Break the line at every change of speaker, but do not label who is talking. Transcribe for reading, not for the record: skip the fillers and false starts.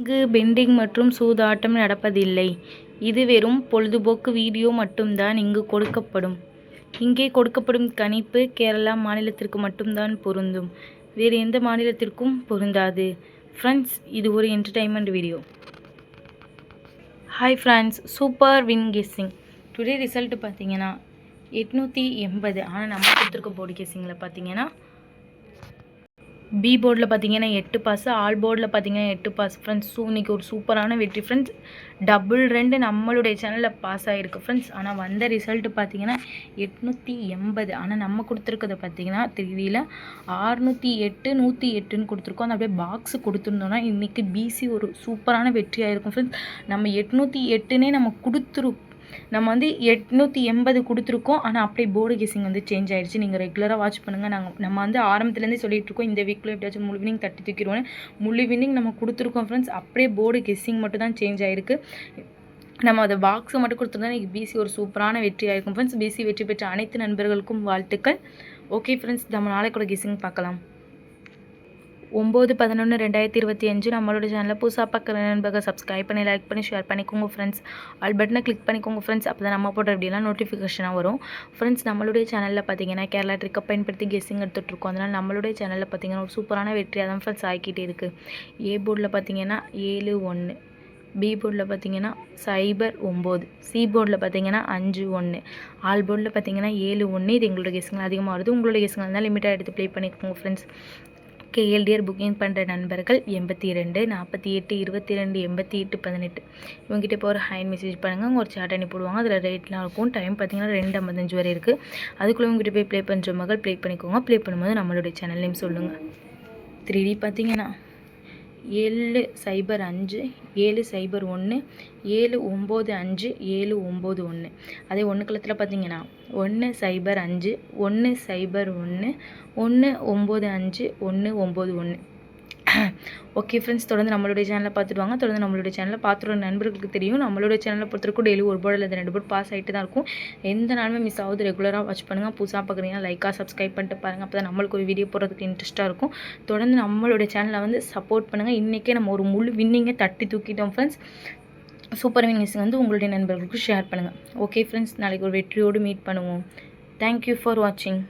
இங்கு பெண்டிங் மற்றும் சூதாட்டம் நடப்பதில்லை. இது வெறும் பொழுதுபோக்கு வீடியோ மட்டும்தான் இங்கு கொடுக்கப்படும். இங்கே கொடுக்கப்படும் கணிப்பு கேரளா மாநிலத்திற்கு மட்டும்தான் பொருந்தும். வேறு எந்த மாநிலத்திற்கும் பொருந்தாது. ஃப்ரெண்ட்ஸ், இது ஒரு entertainment video. Hi friends, super win guessing. Today result பார்த்தீங்கன்னா 880. ஆனால் நம்ம கொடுத்துருக்க போர்டு கெஸ்ஸிங்கில் பார்த்தீங்கன்னா பி போர்டில் பார்த்தீங்கன்னா 8 பாஸ், ஆல் போர்டில் பார்த்தீங்கன்னா 8 பாஸ். ஃப்ரெண்ட்ஸ், இன்றைக்கி ஒரு சூப்பரான வெற்றி ஃப்ரெண்ட்ஸ். டபுள் 2 நம்மளுடைய சேனலில் பாஸ் ஆகிருக்கு ஃப்ரெண்ட்ஸ். ஆனால் வந்த ரிசல்ட்டு பார்த்தீங்கன்னா 880. ஆனால் நம்ம கொடுத்துருக்கத பார்த்தீங்கன்னா டிவியில் 608 108ன்னு கொடுத்துருக்கோம். அந்த அப்படியே பாக்ஸு கொடுத்துருந்தோன்னா இன்றைக்கி பிசி ஒரு சூப்பரான வெற்றி ஆகிருக்கும் ஃப்ரெண்ட்ஸ். நம்ம 808னே நம்ம நம்ம 880 கொடுத்துருக்கோம். ஆனால் அப்படியே போர்டு கெஸ்ஸிங் சேஞ்ச் ஆகிடுச்சு. நீங்கள் ரெகுலராக வாட்ச் பண்ணுங்கள். நம்ம ஆரம்பத்துலேருந்தே சொல்லிகிட்டு இருக்கோம், இந்த வீக்கில் எப்படியாச்சும் முழு வினிங் தட்டி தூக்கிடுவோன்னு. முழு வினிங் நம்ம கொடுத்துருக்கோம் ஃப்ரெண்ட்ஸ். அப்படியே போர்டு கெஸ்ஸிங் மட்டும் தான் சேஞ்ச் ஆகிருக்கு. நம்ம அதை பாக்ஸை மட்டும் கொடுத்துருந்தா இன்றைக்கி பிசி ஒரு சூப்பரான வெற்றி ஆகிருக்கும் ஃப்ரெண்ட்ஸ். பிசி வெற்றி பெற்ற அனைத்து நண்பர்களுக்கும் வாழ்த்துக்கள். ஓகே ஃப்ரெண்ட்ஸ், நம்ம நாளைக்கு கூட கெஸ்ஸிங் பார்க்கலாம். 9/11/2025 நம்மளோட சேனலில் புதுசாக பார்க்குற நண்பர்கள் சப்ஸ்கிரைப் பண்ணி, லைக் பண்ணி, ஷேர் பண்ணிக்கோங்க ஃப்ரெண்ட்ஸ். ஆல் பட்டனை கிளிக் பண்ணிக்கோங்க ஃப்ரெண்ட்ஸ். அப்போ தான் நம்ம போடுற அப்படிலாம் நோட்டிஃபிகேஷனாக வரும் ஃப்ரெண்ட்ஸ். நம்மளுடைய சேனலில் பார்த்தீங்கன்னா கேரளா ட்ரிக்கை பயன்படுத்தி கெஸ்ஸிங் எடுத்துகிட்ருக்கோம். அதனால் நம்மளுடைய சேனலில் பார்த்தீங்கன்னா ஒரு சூப்பரான வெற்றியாக தான் ஃப்ரெண்ட்ஸ் ஆகிக்கிட்டே இருக்குது. ஏ போர்டில் பார்த்தீங்கன்னா 7-1, பி போர்டில் பார்த்தீங்கன்னா 0-9, சி போர்டில் பார்த்தீங்கன்னா 5-1, ஆல் போர்டில் பார்த்தீங்கன்னா 7-1. இது எங்களோட கெஸ்ஸிங்கில் அதிகமாக வருது. உங்களோட கெஸ்ஸிங்கில் இருந்தால் லிமிட்டாக எடுத்து ப்ளே பண்ணிக்கோங்க ஃப்ரெண்ட்ஸ். கேஎல்டிஆர் புக்கிங் பண்ணுற நண்பர்கள் 82 48 22 88 18 இவங்ககிட்ட இப்போ ஒரு ஹேண்ட் மெசேஜ் பண்ணுங்கள். அவங்க ஒரு சாட் அனுப்பி போடுவாங்க. அதில் ரேட்லாம் இருக்கும். டைம் பார்த்தீங்கன்னா 2:55 வரை இருக்குது. அதுக்குள்ளே உங்ககிட்ட போய் ப்ளே பண்ணுற மகள் ப்ளே பண்ணிக்கோங்க. ப்ளே பண்ணும்போது நம்மளுடைய சேனல் நேம் சொல்லுங்கள். 3D பார்த்தீங்கன்னா 705 701 795 791. அதே 1 கலத்தில் பார்த்தீங்கன்னா 105 101 195 191. ஓகே ஃப்ரெண்ட்ஸ், தொடர்ந்து நம்மளுடைய சேனலை பார்த்துட்டு வாங்க. தொடர்ந்து நம்மளுடைய சேனலை பார்த்துட்டு நண்பர்களுக்கு தெரியும், நம்மளுடைய சேனலை பொறுத்தவரைக்கும் டெய்லி ஒரு போர்டு இல்லை 2 போர்டு பாஸ் ஆகிட்டு தான் இருக்கும். எந்த நாளுமே மிஸ் ஆகுது. ரெகுலராக வாட்ச் பண்ணுங்கள். புதுசாக பார்க்குறீங்கன்னா லைக்காக சப்ஸ்கிரைப் பண்ணிட்டு பாருங்கள். அப்போ தான் நம்மளுக்கு ஒரு வீடியோ போடுறதுக்கு இன்ட்ரெஸ்ட்டாக இருக்கும். தொடர்ந்து நம்மளுடைய சேனலை சப்போர்ட் பண்ணுங்கள். இன்றைக்கே நம்ம ஒரு முழு வின்னிங்கை தட்டி தூக்கிட்டோம் ஃப்ரெண்ட்ஸ். சூப்பர் வின்னிங்ஸ் உங்களுடைய நண்பர்களுக்கு ஷேர் பண்ணுங்கள். ஓகே ஃப்ரெண்ட்ஸ், நாளைக்கு ஒரு வெற்றியோடு மீட் பண்ணுவோம். தேங்க்யூ ஃபார் வாட்சிங்.